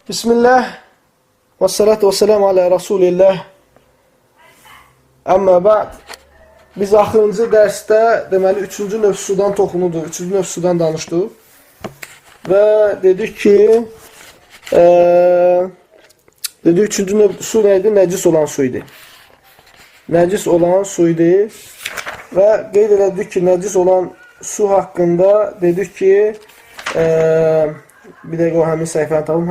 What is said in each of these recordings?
Bismillah və salatu və selamu alə Rasulillah. Əmmə bə'd. Biz axırıncı dərsdə deməli 3-cü növ sudan toxunudur. 3-cü növ sudan danışdıq. Və dedik ki 3-cü növ su neydi? Nəcis olan su idi. Nəcis olan su idi. Və qeyd elədik ki, nəcis olan su haqqında dedik ki bir dəqiqə o həmin səhifəni tapım.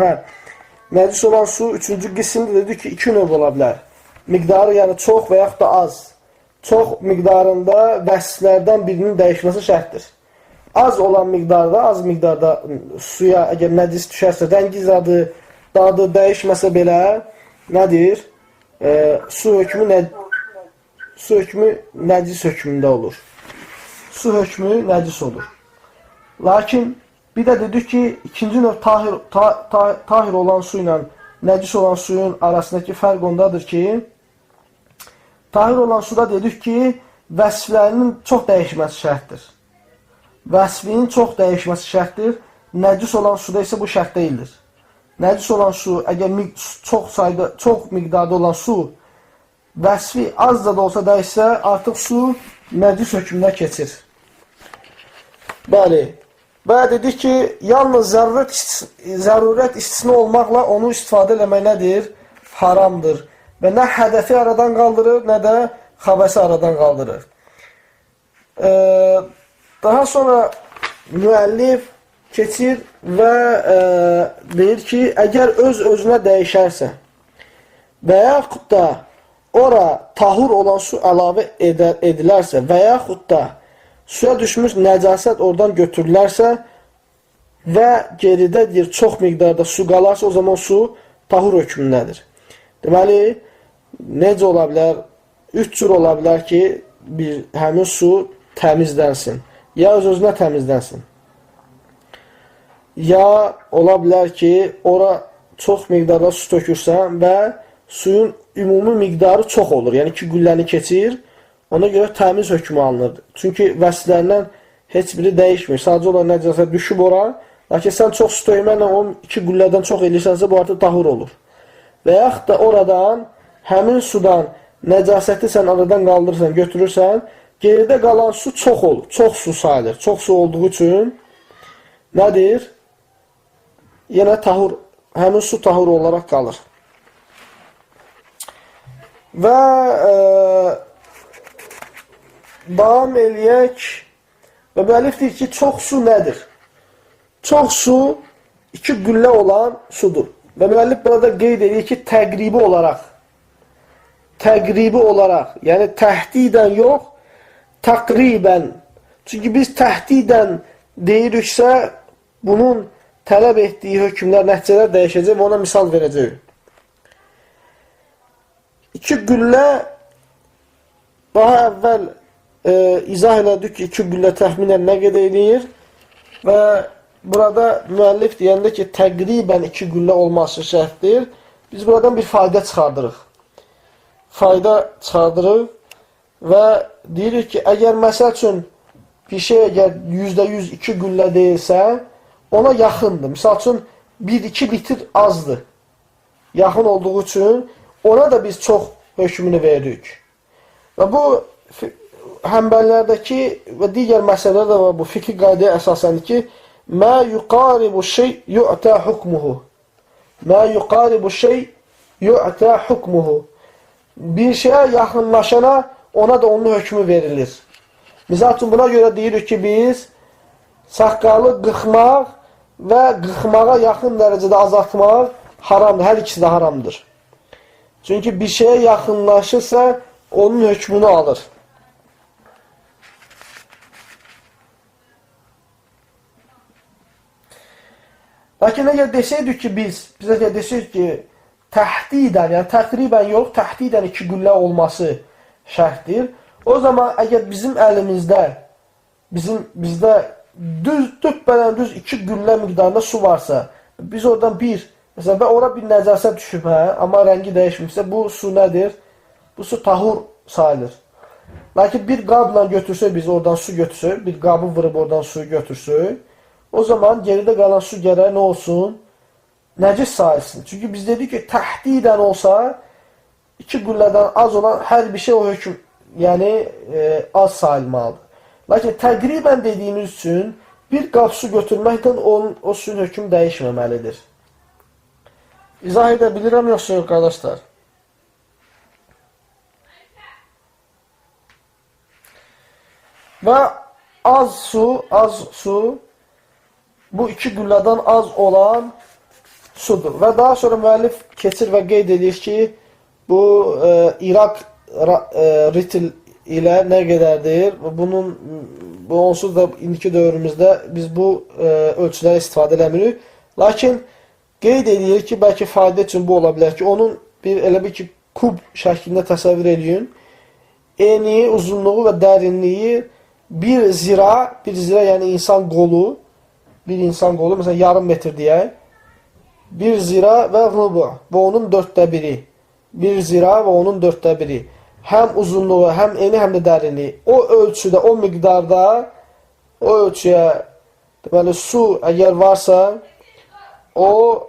Nəcis olan su 3-cü qismdə dedik ki, 2 növ ola bilər. Miqdarı, yəni çox və yaxud da az. Çox miqdarında vəsflərdən birinin dəyişməsi şərtdir. Az olan miqdarda, az miqdarda suya əgər nəcis düşərsə, rəngi zadı, dadı dəyişməsə belə nədir? Su hökmü nəcis hökmündə olur. Su hökmü nəcis olur. Lakin bir də dedik ki, ikinci növ tahir olan su ilə nəcis olan suyun arasındakı fərq ondadır ki, tahir olan suda dedik ki, vəsflərinin çox dəyişməsi şərtdir. Vəsfinin çox dəyişməsi şərtdir. Nəcis olan suda isə bu şərt deyildir. Nəcis olan su, əgər çox miqdarda olan su, vəsfi az da olsa dəyişsə, artıq su nəcis hökmünə keçir. Bəli. Və dedik ki, yalnız zərurət istisna olmaqla onu istifadə eləmək nədir? Haramdır. Və nə hədəfi aradan qaldırır, nə də xəbəsi aradan qaldırır. Daha sonra müəllif keçir və deyir ki, əgər öz-özünə dəyişərsə və yaxud da ora tahur olan su əlavə edilərsə və yaxud da suya düşmüş nəcasət oradan götürülərsə və geridə deyir, çox miqdarda su qalarsa, o zaman su tahur hökmündədir. Deməli, necə ola bilər? 3 cür ola bilər ki, həmin su təmizlənsin. Ya öz-özünə təmizlənsin. Ya ola bilər ki, ora çox miqdarda su tökürsən və suyun ümumi miqdarı çox olur. Yəni 2 gülləni keçir. Ona görə təmiz hökmü alınır. Çünki vəsflərindən heç biri dəyişmir. Sadəcə olan nəcəsə düşüb ora. Lakin sən çox su töyməklə onun 2 güllədən çox eləyirsənsə, bu artıq tahur olur. Və yaxud da oradan, həmin sudan nəcasəti sən aradan qaldırırsan, götürürsən, geridə qalan su çox olur. Çox su sayılır. Çox su olduğu üçün nədir? Yenə tahur, həmin su tahur olaraq qalır. Və davam eləyək və müəllif deyir ki, çox su nədir? Çox su 2 güllə olan sudur. Və müəllif burada qeyd edir ki, təqribi olaraq, yəni təhdidən yox, təqribən. Çünki biz təhdidən deyiriksə, bunun tələb etdiyi hökmlər, nəticələr dəyişəcək və ona misal verəcək. 2 güllə daha əvvəl izah elədik ki, 2 güllə təxminən nə qədər eləyir və burada müəllif deyəndə ki, təqribən 2 güllə olması şərtdir. Biz buradan bir fayda çıxardırıq. Və deyirik ki, əgər məsəl üçün bir şey əgər %100 2 güllə deyilsə, ona yaxındır. Misal üçün 1-2 litr azdır. Yaxın olduğu üçün ona da biz çox hökmünü veririk. Və bu həmbəllərdəki və digər məsələlər də var. Bu fikir qaydaya əsasendir ki, mə yuqaribu şey yu'tə hukmuhu. Mə yuqaribu şey yu'tə hukmuhu. Bir şeyə yaxınlaşana ona da onun hökmü verilir. Misal üçün buna görə deyirik ki, biz saqqalı qıxmaq və qıxmağa yaxın dərəcədə azaltmaq haramdır. Hər ikisi də haramdır. Çünki bir şeyə yaxınlaşırsa onun hökmünü alır. Lakin əgər desəydik ki, biz əgər desəydik ki, təhdidən, yəni təqribən yox, təhdidən 2 güllə olması şərtdir. O zaman əgər bizim əlimizdə, bizdə düz 2 güllə miqdarında su varsa, biz oradan məsələn, və ora bir nəcasət düşüb, amma rəngi dəyişmirsə, bu su nədir? Bu su tahur sayılır. Lakin bir qabla götürsək, biz oradan su götürsək, bir qabı vırıb oradan suyu götürsək, o zaman geridə qalan su gərək nə olsun? nəcis sayılsın. Çünki biz dedik ki, təhdidən olsa 2 qüllədən az olan hər bir şey o hökm, yəni az sayılmalıdır. Lakin təqribən dediyimiz üçün bir qap su götürməkdən o suyun hökm dəyişməməlidir. İzah edə bilirəm, yoxsa yox, qardaşlar? Və az su bu 2 qüllədən az olan sudur. Və daha sonra müəllif keçir və qeyd edir ki, bu İraq ritil ilə nə qədərdir? Bu onsuz da indiki dövrümüzdə biz bu ölçüləri istifadə eləmirik. Lakin qeyd edir ki, bəlkə fayda üçün bu ola bilər ki, onun elə bir ki, kub şəklində təsəvvür edin. Eni, uzunluğu və dərinliyi bir zira yəni insan qolu, məsələn yarım metr deyək, bir zira və rubu, və onun 1/4. Bir zira və onun 1/4. Həm uzunluğu, həm eni, həm də dərinliyi. O ölçüdə, o miqdarda, o ölçüyə, deməli, su əgər varsa, o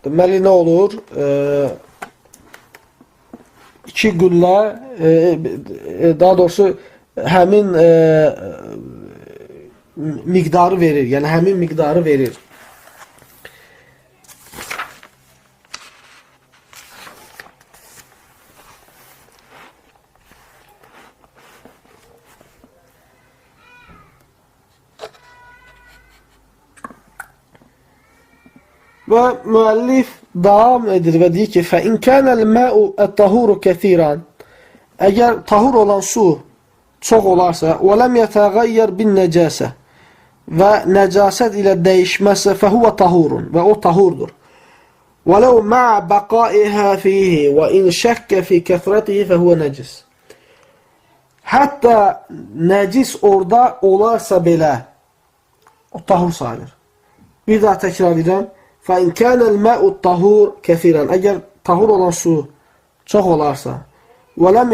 deməli, nə olur? 2 qüllə, daha doğrusu həmin miqdarı verir. Yəni, həmin miqdarı verir. Və müəllif davam edir və deyir ki, فَإِنْ كَانَ الْمَاءُ الطَّهُورُ كَثِيرًا Əgər tahur olan su çox olarsa, وَلَمْ يَتَغَيَّرْ بِالنَّجَاسَةِ və nəcasət ilə dəyişməzsə, فَهُوَ طَهُورٌ və o tahurdur. وَلَوْ مَعَ بَقَائِهَا فِيهِ وَإِنْ شَكَّ فِي كَثْرَتِهِ فَهُوَ نَجِسٌ Hətta nəcis orada olarsa belə, o tahur sayılır. Bir daha təkrar edirəm. فَاِنْ كَانَ الْمَاءُ الطَّهُورُ كَثِيرًا Əgər tahur olan su çox olarsa, وَلَمْ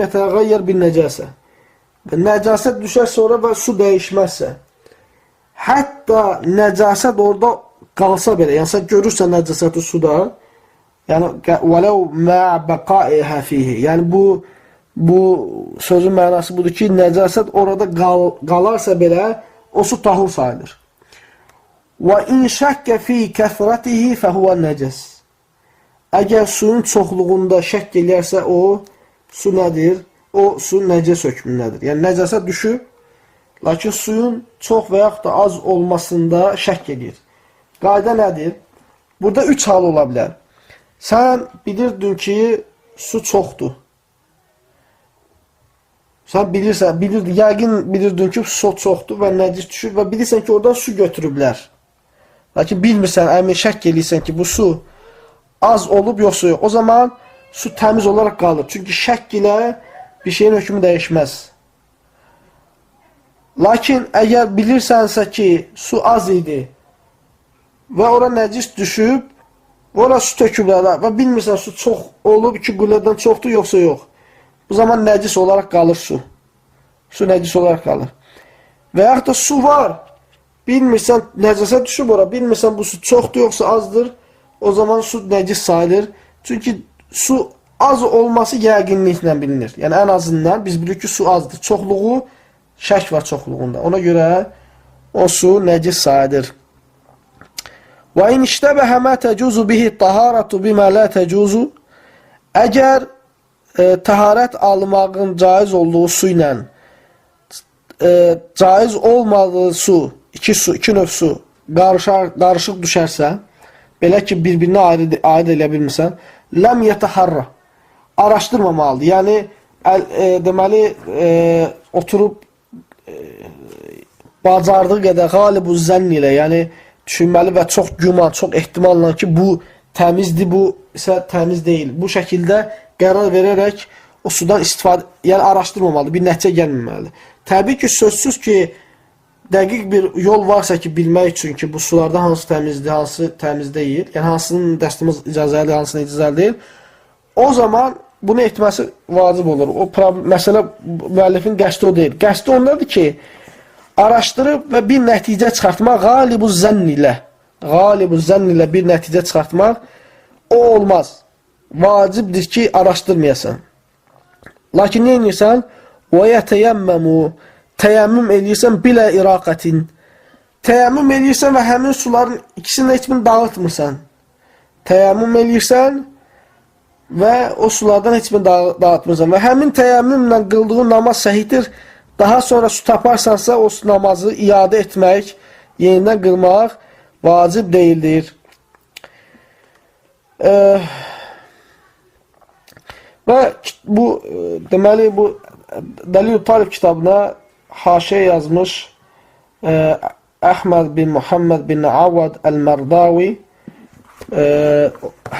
يَتَغَيَّرْ بِالنَّجَاسَةِ Nəcasət düşər sonra və su dəyişməzsə, hətta nəcasət orada qalsa belə, yəni sən görürsən nəcasəti suda, yəni وَلَوْ مَعَ بَقَائِهَا فِيهِ Yəni bu sözün mənası budur ki, nəcasət orada qalarsa belə, o su tahur sayılır. وَاِنْ شَكَّ فِي كَثْرَتِهِ فَهُوَ نَجَسٌ Əgər suyun çoxluğunda şəkk eləyərsə, o su nədir? O su nəcəs hökmündədir. Yəni, nəcəsə düşür, lakin suyun çox və yaxud da az olmasında şəkk edir. Qayda nədir? Burada 3 hal ola bilər. Sən bilirdin ki, su çoxdur. Sən yəqin bilirdin ki, su çoxdur və nəcis düşür və bilirsən ki, oradan su götürüblər. Lakin bilmirsən, əmin şəkk eləyirsən ki, bu su az olub, yoxsa yox. O zaman su təmiz olaraq qalır. Çünki şəkk ilə bir şeyin hökmü dəyişməz. Lakin əgər bilirsənsə ki, su az idi və ora nəcis düşüb, ora su töküblər və bilmirsən su çox olub, 2 qüllədən çoxdur, yoxsa yox. Bu zaman nəcis olaraq qalır su. Su nəcis olaraq qalır. Və yaxud da su var, bilmirsən, nəcəsə düşüb ora, bilmirsən bu su çoxdur, yoxsa azdır, o zaman su nəcis sayılır. Çünki su az olması yəqinliklə bilinir. Yəni, ən azından biz bilirik ki, su azdır. Çoxluğu, şək var çoxluğunda. Ona görə o su nəcis sayılır. وَاِنْ اِشْتَبَهَ مَا تَجُوزُ بِهِ الطَّهَارَةُ بِمَا لَا تَجُوزُ Əgər təharət almağın caiz olduğu su ilə caiz olmadığı su, iki növ su qarışıq düşərsə, belə ki, bir-birinə aid elə bilmirsən, ləm yətəharra, araşdırmamalıdır. Yəni, deməli, oturub bacardığı qədər qalibu zənn ilə, yəni, düşünməli və çox güman, çox ehtimalla ki, bu təmizdir, bu isə təmiz deyil. Bu şəkildə qərar verərək o sudan istifadə, yəni araşdırmamalıdır, bir nəticə gəlməməlidir. Təbii ki, sözsüz ki, dəqiq bir yol varsa ki, bilmək üçün ki, bu sularda hansı təmizdir, hansı təmiz deyil, yəni hansının dəstəmiz icazəlidir, hansının icazəli deyil, o zaman bunu etməsi vacib olur. O məsələ müəllifin qəsdi o deyil. Qəsdi ondadır ki, araşdırıb və bir nəticə çıxartmaq, qalibu zənn ilə bir nəticə çıxartmaq, o olmaz. Vacibdir ki, araşdırmayasan. Lakin nə edirsən? Və yətəyəmməmu, təyəmmüm edirsən bilə iraqətin. Təyəmmüm edirsən və həmin suların ikisini heç birini dağıtmırsan. Təyəmmüm edirsən və o sulardan heç birini dağıtmırsan. Və həmin təyəmmümlə qıldığın namaz səhihdir. Daha sonra su taparsansa o namazı iade etmək, yenidən qılmaq vacib deyildir. Və bu, deməli, bu Dəlil-i Talib kitabına haşiyə yazmış Əhməd bin Muhammed bin Avad Əl-Mərdavi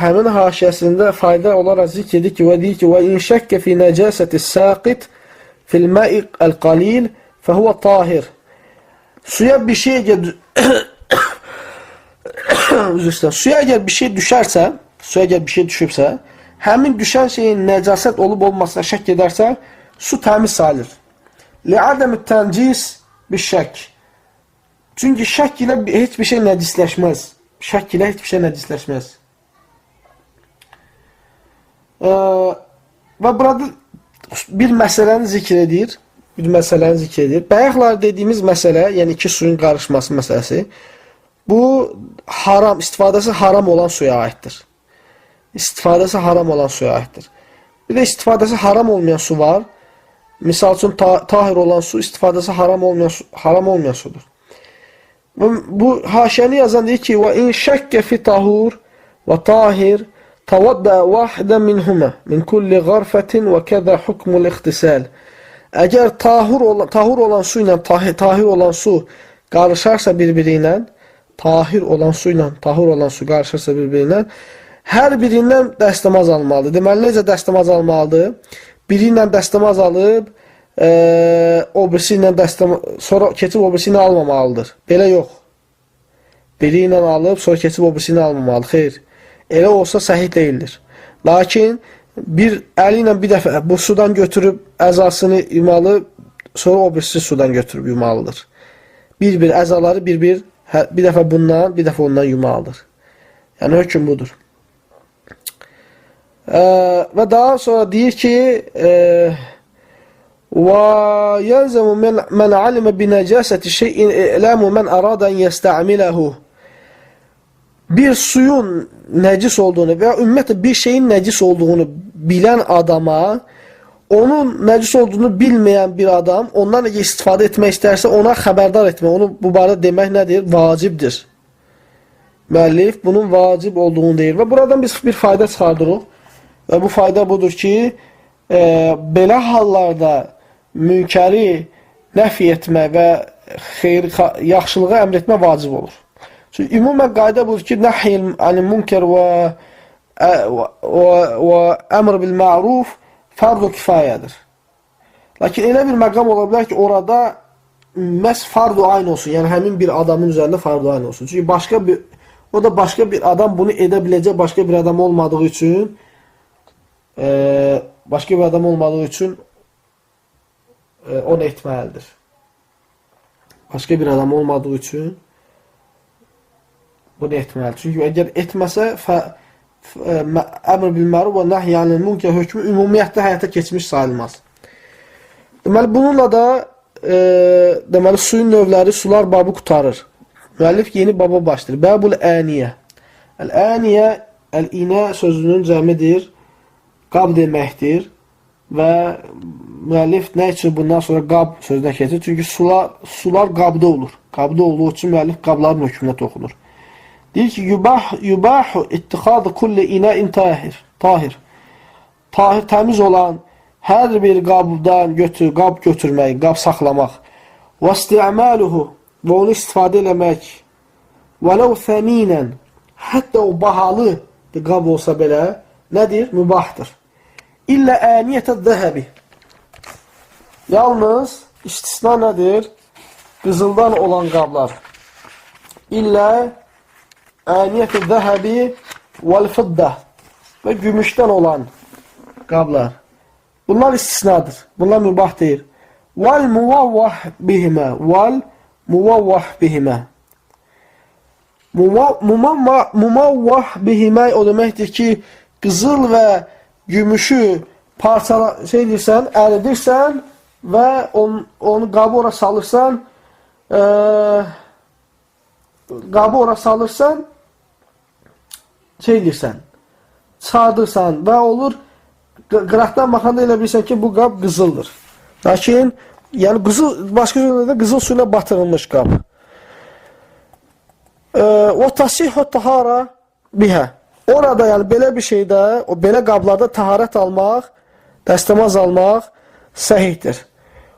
həmin haşiyəsində fayda olaraq zikr edir ki, və deyir ki, və in şəkkə fi nəcəsəti səqit fil məiq əl-qalil fəhuvə tahir. Suya bir şey suya əgər bir şey düşərsə, suya əgər bir şey düşübsə, həmin düşən şeyin nəcasət olub olmasına şək edərsə, su təmiz sayılır. Li'adəmi təncis bir şək. Çünki şək ilə heç bir şey nəcisləşməz. Şək ilə heç bir şey nəcisləşməz. Və burada bir məsələni zikr edir. Bayaqlar dediyimiz məsələ, yəni iki suyun qarışması məsələsi, bu haram, istifadəsi haram olan suya aiddir. İstifadəsi haram olan suya aiddir. Bir də istifadəsi haram olmayan su var. Misal üçün tahir olan su, istifadəsi haram olmayan sudur. Bu haşiyəni yazan deyir ki, və in şəkkə fi tahur və tahir tavadda vahidə minhumə min kulli qarfətin və kədə hukmul ixtisəl. Əgər tahur olan su ilə tahir olan su qarışarsa bir-biri ilə, tahir olan su ilə tahir olan su qarışarsa bir-biri ilə, hər birindən dəstəmaz almalıdır. Deməli, necə dəstəmaz almalıdır? Biri ilə dəstəmaz alıb, o birisi ilə sonra keçib o birisi ilə almamalıdır. Belə yox. Biri ilə alıb, sonra keçib o birisi ilə almamalıdır. Xeyr. Elə olsa səhih deyildir. Lakin, bir əli ilə bir dəfə bu sudan götürüb əzasını yumalı, sonra o birisi sudan götürüb yumalıdır. Bir-bir əzaları bir dəfə bundan, bir dəfə ondan yumalıdır. Yəni, hökm budur. Və daha sonra deyir ki, وَيَلْزَمُ مَنْ عَلِمَ بِنَجَاسَةِ شَيْءٍ اِعْلَامُ مَنْ أَرَادَ أَنْ يَسْتَعْمِلَهُ. Bir suyun nəcis olduğunu və ya ümumiyyətlə bir şeyin nəcis olduğunu bilən adama, onun nəcis olduğunu bilməyən bir adam, ondan istifadə etmək istərsə, ona xəbərdar etmək, onu bu barədə demək nədir? Vacibdir. Müəllif bunun vacib olduğunu deyir. Və buradan biz bir fayda çıxardırıq. Və bu fayda budur ki, belə hallarda münkəri nəfi etmək və yaxşılığı əmr etmək vacib olur. Çünki ümumən qayda budur ki, nəhyil anil münkər və əmr bil ma'ruf fardu kifayədir. Lakin elə bir məqam ola bilər ki, orada məhz fardu ayn olsun, yəni həmin bir adamın üzərində fardu ayn olsun. Çünki o da başqa bir adam bunu edə biləcək başqa bir adam olmadığı üçün onu etməlidir. Başqa bir adam olmadığı üçün bunu etməlidir. Çünki əgər etməsə, əmr bil məruf və nəhy anil münkər hökmü ümumiyyətlə həyata keçmiş sayılmaz. Deməli, bununla da deməli, suyun növləri, sular babı qutarır. Müəllif yeni baba başlayır. Bəbul əniyə. Əl-əniyə, əl-inə sözünün cəmidir, qab deməkdir və müəllif nə üçün bundan sonra qab sözünə keçir? Çünki sular qabda olur. Qabda olduğu üçün müəllif qabların hökmünə toxunur. Deyir ki, yubahu ittixadı kulli inəin tahir. Tahir, təmiz olan hər bir qabdan qab götürmək, qab saxlamaq. Və isti'maluhu, və onu istifadə eləmək. Vələv thəminən, hətta o bahalı qab olsa belə, nədir? Mübahdır. İllə əniyyətə zəhəbi. Yalnız istisna nədir? Qızıldan olan qablar. İllə əniyyətə zəhəbi vəl-fiddə və gümüşdən olan qablar. Bunlar istisnadır. Bunlar mübah deyil. Vel muvavvah bihimə. Vel muvavvah bihimə. Muvavvah bihimə o deməkdir ki, qızıl və gümüşü edirsən, əridirsən və onu qabı ora salırsan, çağırırsan və olur, qıraqdan baxanda elə bilirsən ki, bu qab qızıldır. Lakin, yəni başqa sözlərdə qızıl suyla batırılmış qab. O tasihhu tahara bihə. Orada, yəni belə bir şeydə, o belə qablarda taharət almaq, dəstəmaz almaq səhihdir.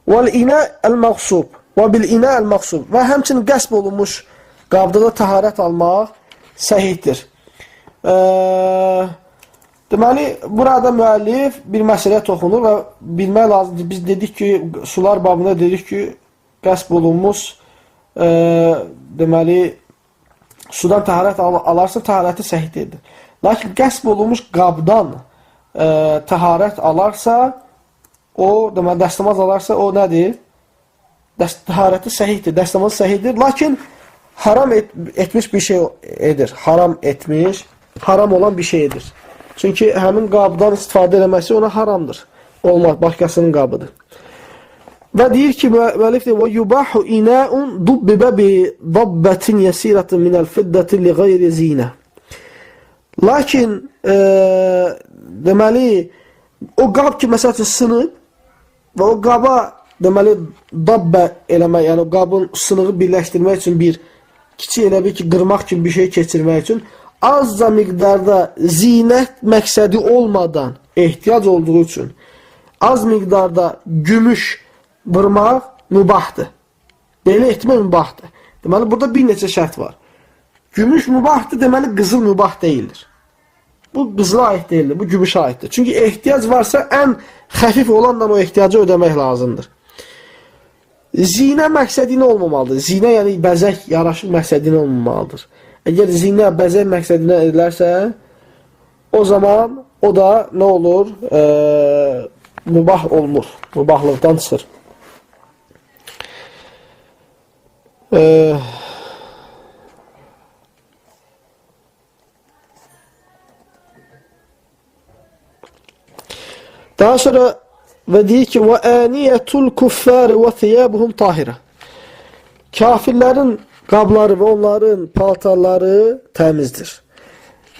Vəl-inə əl-məqsub. Və bil-inə əl-məqsub. Və həmçinin qəsb olunmuş qabda da taharət almaq səhihdir. Deməli, burada müəllif bir məsələyə toxunur və bilmək lazımdır. Biz dedik ki, sular babında dedik ki, qəsb olunmuş, deməli, sudan taharət alarsa, taharəti səhihdir. Lakin qəsb olunmuş qabdan taharət alarsa, o, deməli, dəstəmaz alarsa, o nədir? Taharəti səhihdir, dəstəmaz səhihdir. Lakin haram etmiş bir şey edir. Haram olan bir şeydir. Çünki həmin qabdan istifadə eləməsi ona haramdır. Olmaz, başqasının qabıdır. Və deyir ki, müəllif deyir, وَيُبَاحُ اِنَاءٌ دُبِّبَ بِضَبَّةٍ يَسِيرَةٍ مِنَ الْفِدَّةِ لِغَيْرِ زِينَ. Lakin, deməli, o qab ki, məsəl üçün sınıb və o qaba, deməli, dabbə eləmək, yəni o qabın sınığı birləşdirmək üçün bir kiçik elə bir ki, qırmaq kimi bir şey keçirmək üçün azca miqdarda zinət məqsədi olmadan ehtiyac olduğu üçün az miqdarda gümüş vurmaq mübahdır. Belə etmək mübahdır. Deməli, burada bir neçə şərt var. Gümüş mübahdır, deməli, qızıl mübah deyildir. Bu qızıla aid deyildir, bu gümüşə aiddir. Çünki ehtiyac varsa, ən xəfif olanla o ehtiyacı ödəmək lazımdır. Zinə məqsədini olmamalıdır. Zinə, yəni bəzək, yaraşıq məqsədini olmamalıdır. Əgər zinə bəzək məqsədinə edilərsə, o zaman o da nə olur? Mübah olmur. Mübahlıqdan çıxır. Daha sonra və deyir ki, وَاَنِيَةُ الْكُفَّارِ وَثِيَابُهُمْ طَاهِرَةً. Kafirlərin qabları və onların paltarları təmizdir.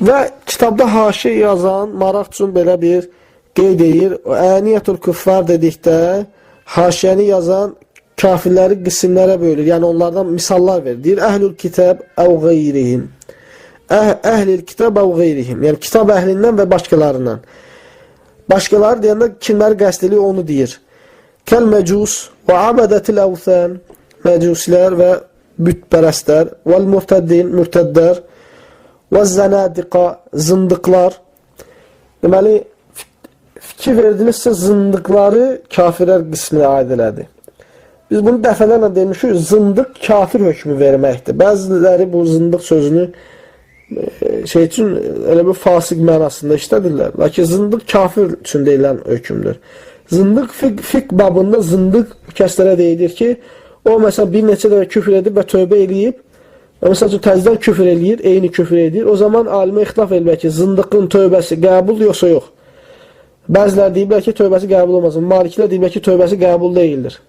Və kitabda haşiyə yazan, maraq üçün belə bir qeyd edir. Əniyyətul küffar dedikdə haşiyəni yazan kafirləri qismlərə bölür. Yəni onlardan misallar verir. Deyir, əhlül kitab əv qeyrihim. Əhlil kitab əv qeyrihim. Yəni kitab əhlindən və başqalarından. Başqaları deyəndə kimləri qəsd edir, onu deyir. Kəl məcus və abədətil əvsən, məcusilər və bütpərəstlər, vəl mürtəddin, mürtəddər, və zənədiqa, zındıqlar. Deməli, fikir verdinizsə, zındıqları kafirlər qisminə aid elədi. Biz bunu dəfələrlə demişik, zındıq kafir hökmü verməkdir. Bəziləri bu zındıq sözünü şey üçün elə bir fasıq mənasında işlədirlər. Lakin zındıq kafir üçün deyilən hökmdür. Zındıq fiqh babında zındıq kəslərə deyilir ki, o məsələn bir neçə dəfə küfr edib və tövbə eləyib, məsəl üçün təzdən küfr eləyir, eyni küfr edir. O zaman alimə ixtilaf eləyir ki, zındıqın tövbəsi qəbul yoxsa yox. Bəzilər deyiblər ki, tövbəsi qəbul olmaz. Maliklər deyiblər ki, tövbəsi qəbul deyildir.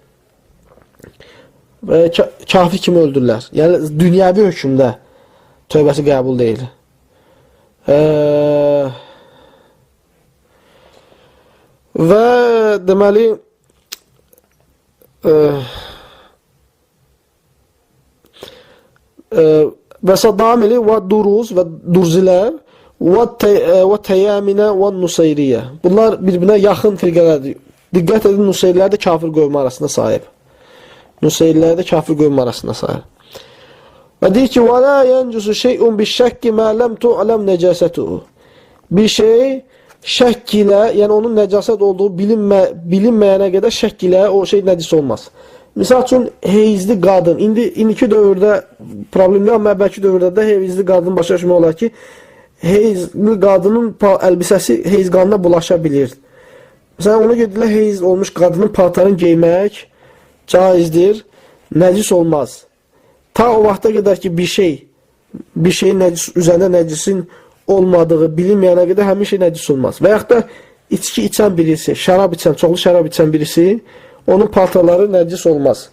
Və kafir kimi öldürürlər. Yəni dünyəvi hökmdə tövbəsi qəbul deyil. Və deməli və sadamili və duruz və durzilər və təyəminə və nusayriyə. Bunlar bir-birinə yaxın firqələrdir. Diqqət edin, nusayrilər də kafir qövmü arasında sahib. Nusayrilər də kafir qövmü arasında sahib. Və deyir ki, وَلَا يَنْجُسُ شَيْءٌ بِالشَّكِّ مَا لَمْ تُعْلَمْ نَجَاسَتُهُ. Bir şey şəkk ilə, yəni onun nəcasət olduğu bilinməyənə qədər şəkk ilə o şey nəcis olmaz. Misal üçün, heyizli qadın, indiki dövrdə problemli, amma əvvəlki dövrdə də heyizli qadın başa düşmək olar ki, heyizli qadının əlbisəsi heyiz qanına bulaşa bilir. Məsələn, ona görə heyz olmuş qadının paltarını geymək caizdir, nəcis olmaz. Ta o vaxta qədər ki, bir şeyin nəcis, üzərində nəcisin olmadığı bilinməyənə qədər həmin şey nəcis olmaz. Və yaxud da içki içən birisi, çoxlu şərab içən birisi, onun paltarları nəcis olmaz.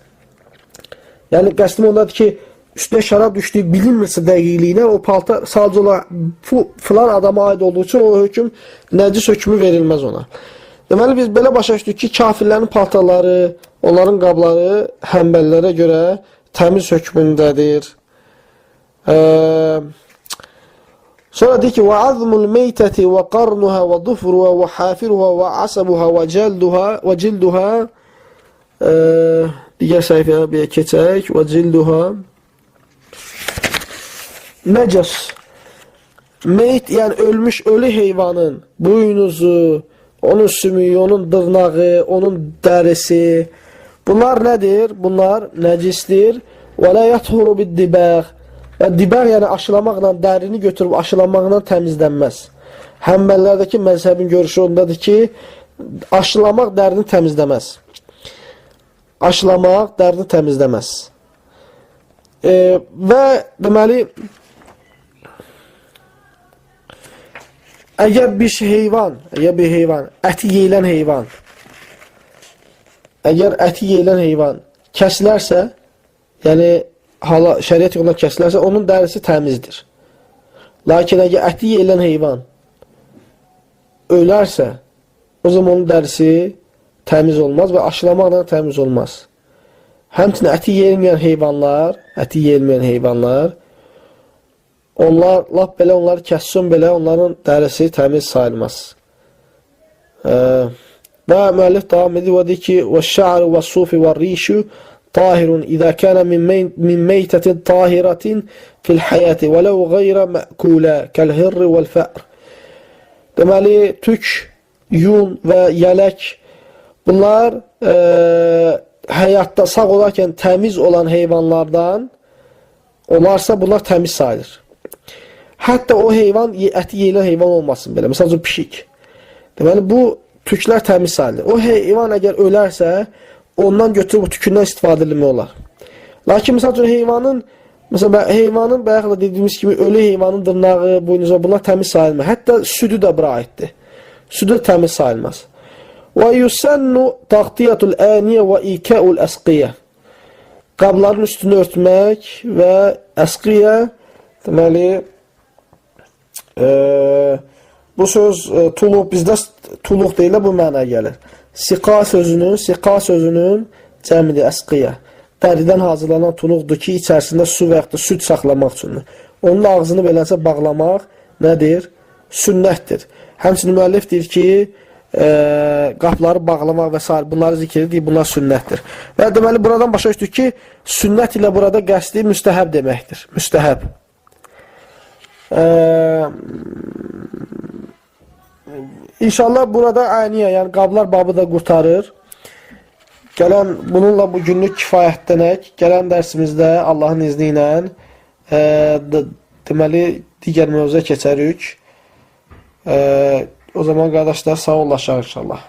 Yəni, qəsdim ondadır ki, üstünə şərab düşdüyü bilinmirsə dəqiqliyinə, o paltar sadəcə olaraq filan adama aid olduğu üçün o hökm, nəcis hökmü verilməz ona. Deməli, biz belə başa düşdük ki, kafirlərin paltarları, onların qabları həmbəllərə görə təmiz hökmündədir. Sonra deyir ki, وَعَظْمُ الْمَيْتَةِ وَقَرْنُهَا وَضُفْرُهَا وَحَافِرُهَا وَعَصَبُهَا وَجِلْدُهَا digər səhifəyə bir keçək. وَجِلْدُهَا Nəcəs. Meyt, yəni ölmüş ölü heyvanın buynuzu, onun sümüyü, onun dırnağı, onun dərisi, bunlar nədir? Bunlar nəcisdir. وَلَا يَطْهُرُ بِالدِّبَاغ Dibər, yəni aşılamaqla, dərini götürüb aşılamaqla təmizlənməz. Həmbəllərdəki məzhəbin görüşü ondadır ki, aşılamaq dərini təmizləməz. Aşılamaq dərini təmizləməz. Və deməli, əgər bir heyvan, əti yeyilən heyvan kəsilərsə, yəni şəriət yoluna kəsilərsə, onun dərisi təmizdir. Lakin əgər əti yeyilən heyvan ölərsə, o zaman onun dərisi təmiz olmaz və aşılamaqla təmiz olmaz. Həmçinin əti yeyilməyən heyvanlar, onlar, lap belə onları kəssin belə, onların dərisi təmiz sayılmaz. Və müəllif davam edir və deyir ki, وَالشَّعْرُ وَالصُّوفِ وَالرِّيشُ طاهر إذا كان من ميتة طاهرة في الحياة ولو غير مأكولة كالهر والفأر. Deməli, tük, yun və yələk bunlar həyatda sağ olarkən təmiz olan heyvanlardan olarsa bunlar təmiz sayılır. Hətta o heyvan əti yeyilən heyvan olmasın belə. Məsələn, pişik. Deməli, bu tüklər təmiz sayılır. O heyvan əgər ölərsə, ondan götürüb bu tükündən istifadə edilmək olar. Lakin məsəl üçün heyvanın bayaq da dediyimiz kimi ölü heyvanın dırnağı, buynuzu bunlar təmiz sayılmaz. Hətta südü də bura aiddir. Südü təmiz sayılmaz. Və yusannu taqtiyatul aniyə və ika'ul əsqiyə. Qabların üstünü örtmək və əsqiyə, deməli, bu söz tuluq, bizdə tuluq deyilə bu mənaya gəlir. Siqa sözünün cəmidir, əsqiyə. Dəridən hazırlanan tuluqdur ki, içərisində su və yaxud da süd saxlamaq üçündür. Onun ağzını beləncə bağlamaq nədir? Sünnətdir. Həmçinin müəllif deyir ki, qapları bağlamaq və s. bunları zikr edir, bunlar sünnətdir. Və deməli, buradan başa düşdük ki, sünnət ilə burada qəsdi müstəhəb deməkdir. Müstəhəb. İnşallah burada aniyə, yəni qablar babı da qurtarır. Bununla bu günlük kifayətlənək. Gələn dərsimizdə Allahın izni ilə deməli, digər mövzuya keçərik. O zaman qardaşlar, sağ olun inşallah.